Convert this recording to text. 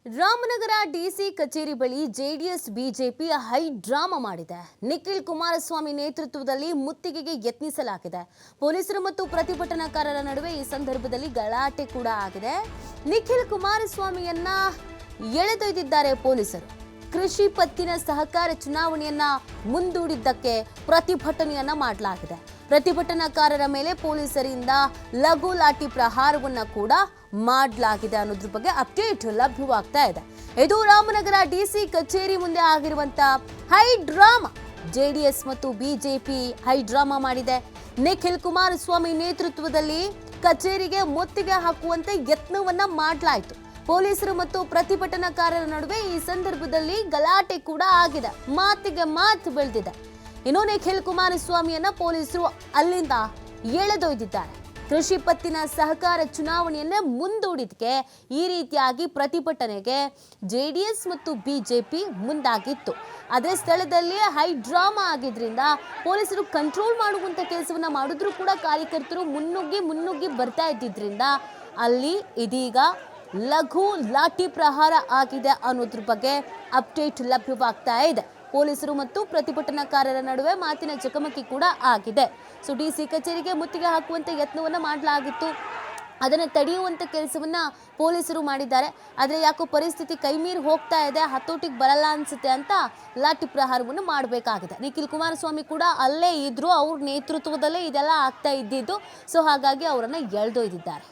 Ramanagara DC ಕಚೇರಿ ಬಳಿ JDS BJP high drama ಮಾಡಿದೆ. ನಿಖಿಲ್ ಕುಮಾರಸ್ವಾಮಿ ನೇತೃತ್ವದಲ್ಲಿ ಮುತ್ತಿಗೆಗೆ ಯತ್ನಿಸಲಾಗಿದೆ. ಪೊಲೀಸರು ಮತ್ತು ಪ್ರತಿಭಟನಾಕಾರರ ನಡುವೆ ಈ ಸಂದರ್ಭದಲ್ಲಿ ಗಲಾಟೆ ಕೂಡ ಆಗಿದೆ. ನಿಖಿಲ್ ಕುಮಾರಸ್ವಾಮಿಯನ್ನ ಎಳೆದೊಯ್ದಿದ್ದಾರೆ ಪೊಲೀಸರು. ಕೃಷಿ ಪತ್ತಿನ ಸಹಕಾರ ಚುನಾವಣೆಯನ್ನ ಮುಂದೂಡಿದ್ದಕ್ಕೆ ಪ್ರತಿಭಟನೆಯನ್ನ ಮಾಡಲಾಗಿದೆ. ಪ್ರತಿಭಟನಾಕಾರರ ಮೇಲೆ ಪೊಲೀಸರಿಂದ ಲಘು ಲಾಠಿ ಪ್ರಹಾರವನ್ನ ಕೂಡ ಮಾಡಲಾಗಿದೆ ಅನ್ನೋದ್ರ ಬಗ್ಗೆ ಅಪ್ಡೇಟ್ ಲಭ್ಯವಾಗ್ತಾ ಇದೆ. ಇದು ರಾಮನಗರ ಡಿಸಿ ಕಚೇರಿ ಮುಂದೆ ಆಗಿರುವಂತ ಹೈ ಡ್ರಾಮಾ. ಜೆಡಿಎಸ್ ಮತ್ತು ಬಿಜೆಪಿ ಹೈ ಡ್ರಾಮಾ ಮಾಡಿದೆ. ನಿಖಿಲ್ ಕುಮಾರಸ್ವಾಮಿ ನೇತೃತ್ವದಲ್ಲಿ ಕಚೇರಿಗೆ ಮುತ್ತಿಗೆ ಹಾಕುವಂತೆ ಯತ್ನವನ್ನ ಮಾಡಲಾಯಿತು. ಪೊಲೀಸರು ಮತ್ತು ಪ್ರತಿಭಟನಾಕಾರರ ನಡುವೆ ಈ ಸಂದರ್ಭದಲ್ಲಿ ಗಲಾಟೆ ಕೂಡ ಆಗಿದೆ. ಮಾತಿಗೆ ಮಾತು ಬೆಳೆದಿದೆ. ಇನ್ನು ನಿಖಿಲ್ ಕುಮಾರಸ್ವಾಮಿಯನ್ನ ಪೊಲೀಸರು ಅಲ್ಲಿಂದ ಎಳೆದೊಯ್ದಿದ್ದಾರೆ. ಕೃಷಿ ಪತ್ತಿನ ಸಹಕಾರ ಚುನಾವಣೆಯನ್ನೇ ಮುಂದೂಡಿದಕ್ಕೆ ಈ ರೀತಿಯಾಗಿ ಪ್ರತಿಭಟನೆಗೆ ಜೆಡಿಎಸ್ ಮತ್ತು ಬಿಜೆಪಿ ಮುಂದಾಗಿತ್ತು. ಅದೇ ಸ್ಥಳದಲ್ಲಿ ಹೈ ಡ್ರಾಮಾ ಆಗಿದ್ರಿಂದ ಪೊಲೀಸರು ಕಂಟ್ರೋಲ್ ಮಾಡುವಂತ ಕೆಲಸವನ್ನ ಮಾಡಿದ್ರು ಕೂಡ ಕಾರ್ಯಕರ್ತರು ಮುನ್ನುಗ್ಗಿ ಬರ್ತಾ ಇದ್ದಿದ್ರಿಂದ ಅಲ್ಲಿ ಇದೀಗ ಲಘು ಲಾಠಿ ಪ್ರಹಾರ ಆಗಿದೆ ಅನ್ನೋದ್ರ ಬಗ್ಗೆ ಅಪ್ಡೇಟ್ ಲಭ್ಯವಾಗ್ತಾ ಇದೆ. ಪೊಲೀಸರು ಮತ್ತು ಪ್ರತಿಭಟನಾಕಾರರ ನಡುವೆ ಮಾತಿನ ಚಕಮಕಿ ಕೂಡ ಆಗಿದೆ. ಸೊ ಡಿಸಿ ಕಚೇರಿಗೆ ಮುತ್ತಿಗೆ ಹಾಕುವಂತ ಯತ್ನವನ್ನ ಮಾಡಲಾಗಿತ್ತು. ಅದನ್ನು ತಡೆಯುವಂತ ಕೆಲಸವನ್ನ ಪೊಲೀಸರು ಮಾಡಿದ್ದಾರೆ. ಆದರೆ ಯಾಕೋ ಪರಿಸ್ಥಿತಿ ಕೈಮೀರಿ ಹೋಗ್ತಾ ಇದೆ, ಹತೋಟಿಗೆ ಬರಲ್ಲ ಅನ್ಸುತ್ತೆ ಅಂತ ಲಾಠಿ ಪ್ರಹಾರವನ್ನು ಮಾಡಬೇಕಾಗಿದೆ. ನಿಖಿಲ್ ಕುಮಾರಸ್ವಾಮಿ ಕೂಡ ಅಲ್ಲೇ ಇದ್ರು, ಅವ್ರ ನೇತೃತ್ವದಲ್ಲೇ ಇದೆಲ್ಲ ಆಗ್ತಾ ಇದ್ದಿದ್ದು. ಸೊ ಹಾಗಾಗಿ ಅವರನ್ನ ಎಳೆದೊಯ್ದಿದ್ದಾರೆ.